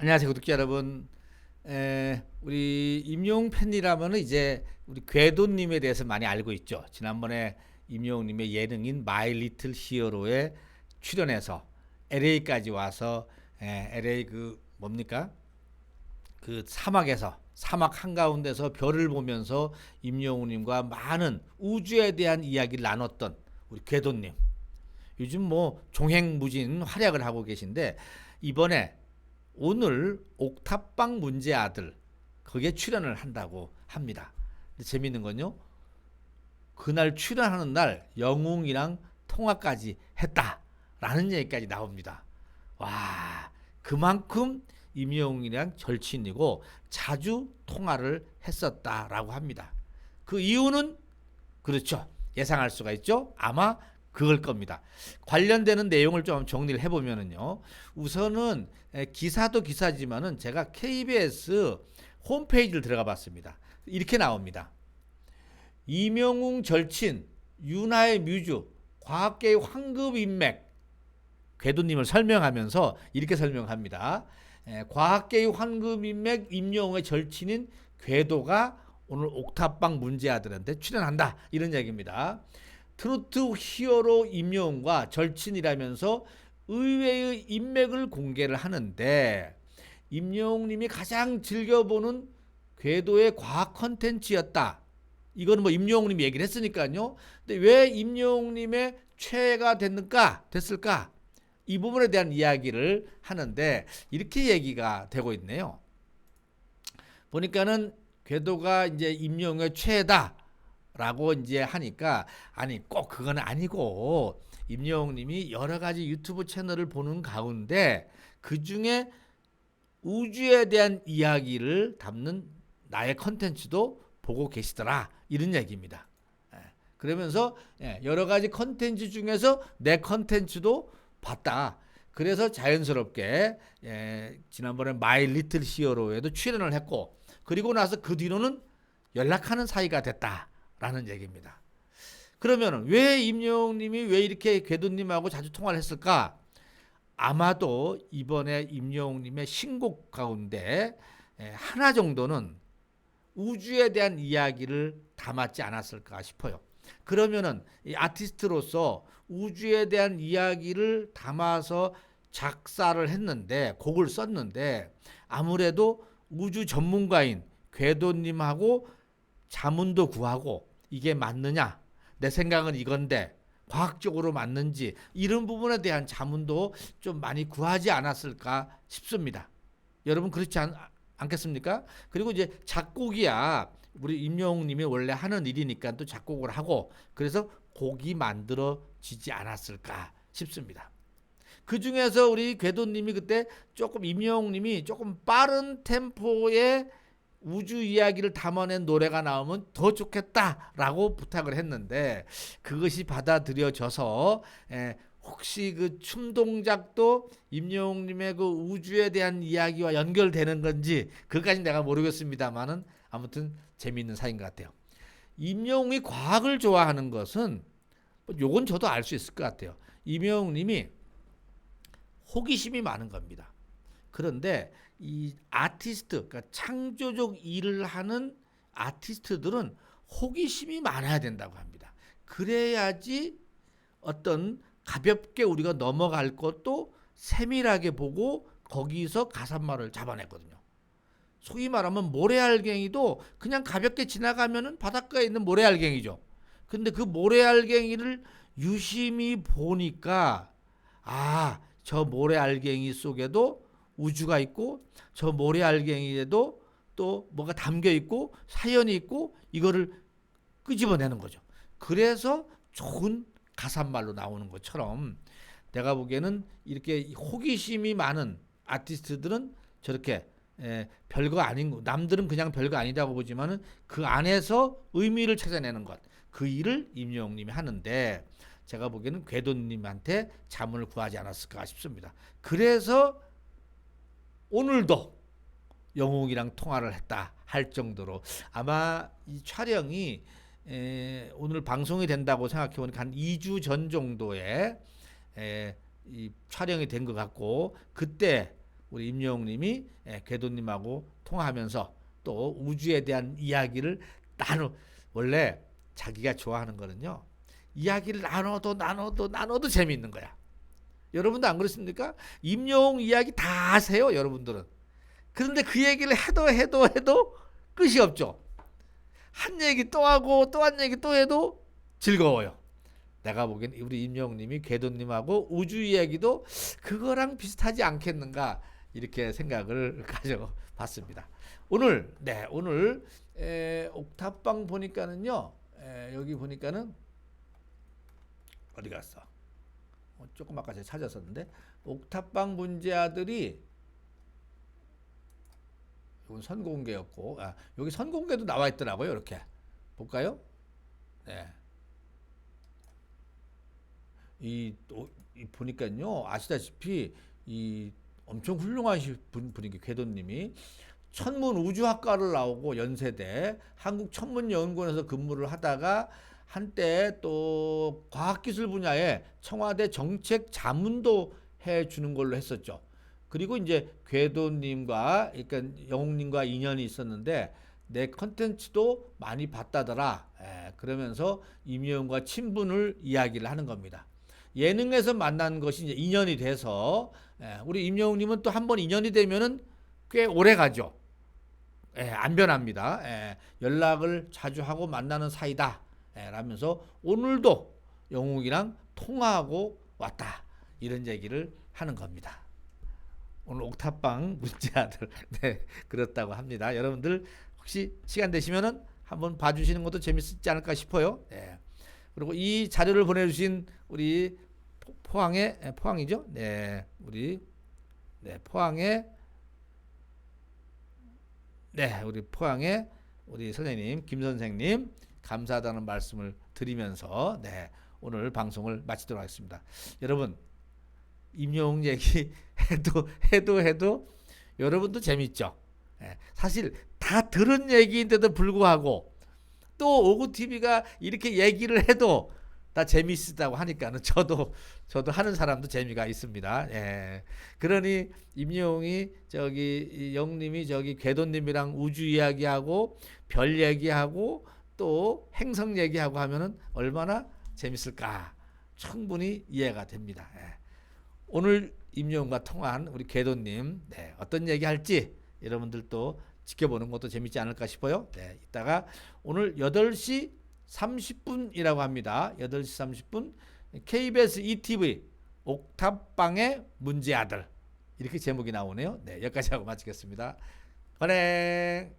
안녕하세요, 구독자 여러분. 우리 임영웅 팬이라면 이제 우리 궤도님에 대해서 많이 알고 있죠. 지난번에 임영웅님의 예능인 마이 리틀 히어로에 출연해서 LA까지 와서 LA 그 뭡니까? 그 사막에서 사막 한가운데서 별을 보면서 임영웅님과 많은 우주에 대한 이야기를 나눴던 우리 궤도님. 요즘 뭐 종횡무진 활약을 하고 계신데 이번에 오늘 옥탑방 문제 아들 거기에 출연을 한다고 합니다. 근데 재밌는 건요. 그날 출연하는 날 영웅이랑 통화까지 했다라는 얘기까지 나옵니다. 와, 그만큼 임영웅이랑 절친이고 자주 통화를 했었다라고 합니다. 그 이유는 그렇죠. 예상할 수가 있죠. 아마 그걸 겁니다. 관련되는 내용을 좀 정리를 해보면은요. 우선은 기사도 기사지만은 제가 KBS 홈페이지를 들어가 봤습니다. 이렇게 나옵니다. 이명웅 절친, 윤하의 뮤즈, 과학계의 황금 인맥, 궤도님을 설명하면서 이렇게 설명합니다. 과학계의 황금 인맥 임영웅의 절친인 궤도가 오늘 옥탑방 문제아들한테 출연한다. 이런 얘기입니다. 트로트 히어로 임영웅과 절친이라면서 의외의 인맥을 공개를 하는데 임영웅님이 가장 즐겨보는 궤도의 과학 컨텐츠였다. 이거는 뭐 임영웅님이 얘기를 했으니까요. 근데 왜 임영웅님의 최애가 됐을까? 이 부분에 대한 이야기를 하는데 이렇게 얘기가 되고 있네요. 보니까는 궤도가 이제 임영웅의 최애다라고 이제 하니까 아니 꼭 그건 아니고 임영웅님이 여러 가지 유튜브 채널을 보는 가운데 그 중에 우주에 대한 이야기를 담는 나의 컨텐츠도 보고 계시더라 이런 얘기입니다. 그러면서 여러 가지 컨텐츠 중에서 내 컨텐츠도 봤다. 그래서 자연스럽게 지난번에 마이 리틀 히어로에도 출연을 했고 그리고 나서 그 뒤로는 연락하는 사이가 됐다라는 얘기입니다. 그러면 왜 임영웅님이 왜 이렇게 궤도님하고 자주 통화를 했을까? 아마도 이번에 임영웅님의 신곡 가운데 하나 정도는 우주에 대한 이야기를 담았지 않았을까 싶어요. 그러면은 이 아티스트로서 우주에 대한 이야기를 담아서 작사를 했는데 곡을 썼는데 아무래도 우주 전문가인 궤도님하고 자문도 구하고 이게 맞느냐 내 생각은 이건데 과학적으로 맞는지 이런 부분에 대한 자문도 좀 많이 구하지 않았을까 싶습니다. 여러분 그렇지 않겠습니까? 그리고 이제 작곡이야 우리 임영웅님이 원래 하는 일이니까 또 작곡을 하고 그래서 곡이 만들어지지 않았을까 싶습니다. 그 중에서 우리 궤도님이 그때 조금 임영웅님이 조금 빠른 템포의 우주 이야기를 담아낸 노래가 나오면 더 좋겠다라고 부탁을 했는데 그것이 받아들여져서 혹시 그 춤 동작도 임영웅님의 그 우주에 대한 이야기와 연결되는 건지 그것까지 내가 모르겠습니다만은 아무튼 재미있는 사인 것 같아요. 임영웅이 과학을 좋아하는 것은 요건 저도 알 수 있을 것 같아요. 임영웅님이 호기심이 많은 겁니다. 그런데 이 아티스트, 그러니까 창조적 일을 하는 아티스트들은 호기심이 많아야 된다고 합니다. 그래야지 어떤 가볍게 우리가 넘어갈 것도 세밀하게 보고 거기서 가산말을 잡아냈거든요. 소위 말하면 모래알갱이도 그냥 가볍게 지나가면은 바닷가에 있는 모래알갱이죠. 근데 그 모래알갱이를 유심히 보니까 저 모래알갱이 속에도 우주가 있고 저 모래알갱이에도 또 뭐가 담겨 있고 사연이 있고 이거를 끄집어내는 거죠. 그래서 좋은 가사말로 나오는 것처럼 내가 보기에는 이렇게 호기심이 많은 아티스트들은 저렇게 별거 아닌 거 남들은 그냥 별거 아니다고 보지만은 그 안에서 의미를 찾아내는 것 그 일을 임영웅님이 하는데 제가 보기에는 궤도님한테 자문을 구하지 않았을까 싶습니다. 그래서 오늘도 영웅이랑 통화를 했다 할 정도로 아마 이 촬영이 오늘 방송이 된다고 생각해 보니까 한 2주 전 정도에 이 촬영이 된 것 같고 그때 우리 임영웅님이 궤도님하고 통화하면서 또 우주에 대한 이야기를 원래 자기가 좋아하는 거는요, 이야기를 나눠도 재미있는 거야. 여러분도 안 그렇습니까? 임영웅 이야기 다 아세요, 여러분들은. 그런데 그 얘기를 해도 끝이 없죠. 한 얘기 또 하고 또 한 얘기 또 해도 즐거워요. 내가 보기엔 우리 임영웅님이 궤도님하고 우주 이야기도 그거랑 비슷하지 않겠는가, 이렇게 생각을 가져봤습니다. 오늘 옥탑방 보니까는요, 여기 보니까는 어디 갔어? 조금 아까 제가 찾았었는데, 옥탑방 문제아들이 이건 선공개였고, 여기 선공개도 나와 있더라고요. 이렇게 볼까요? 네. 보니까요, 아시다시피 이 엄청 훌륭하신 분이 궤도님이 천문 우주학과를 나오고 연세대 한국천문연구원에서 근무를 하다가 한때 또 과학기술 분야에 청와대 정책 자문도 해주는 걸로 했었죠. 그리고 이제 궤도님과, 그러니까 영웅님과 인연이 있었는데 내 컨텐츠도 많이 봤다더라. 그러면서 임영웅과 친분을 이야기를 하는 겁니다. 예능에서 만난 것이 이제 인연이 돼서, 우리 임영웅님은 또 한 번 인연이 되면은 꽤 오래 가죠. 안 변합니다. 연락을 자주 하고 만나는 사이다. 라면서 오늘도 영웅이랑 통화하고 왔다. 이런 얘기를 하는 겁니다. 오늘 옥탑방 문제아들 그렇다고 합니다. 여러분들 혹시 시간 되시면은 한번 봐주시는 것도 재밌지 않을까 싶어요. 그리고 이 자료를 보내주신 우리 포항이죠? 우리 포항의 우리 선생님 김 선생님 감사하다는 말씀을 드리면서 오늘 방송을 마치도록 하겠습니다. 여러분, 임영웅 얘기 해도 여러분도 재밌죠? 사실 다 들은 얘기인데도 불구하고 또 오구TV가 이렇게 얘기를 해도 다 재미있다고 하니까는 저도 하는 사람도 재미가 있습니다. 그러니 임영웅이 영님이 궤도님이랑 우주 이야기하고 별 얘기하고 또 행성 얘기하고 하면은 얼마나 재밌을까 충분히 이해가 됩니다. 오늘 임영웅과 통화한 우리 궤도님 어떤 얘기할지 여러분들도 지켜보는 것도 재밌지 않을까 싶어요. 이따가 오늘 8시 30분이라고 합니다. 8시 30분 KBS ETV 옥탑방의 문제아들, 이렇게 제목이 나오네요. 여기까지 하고 마치겠습니다. 관행.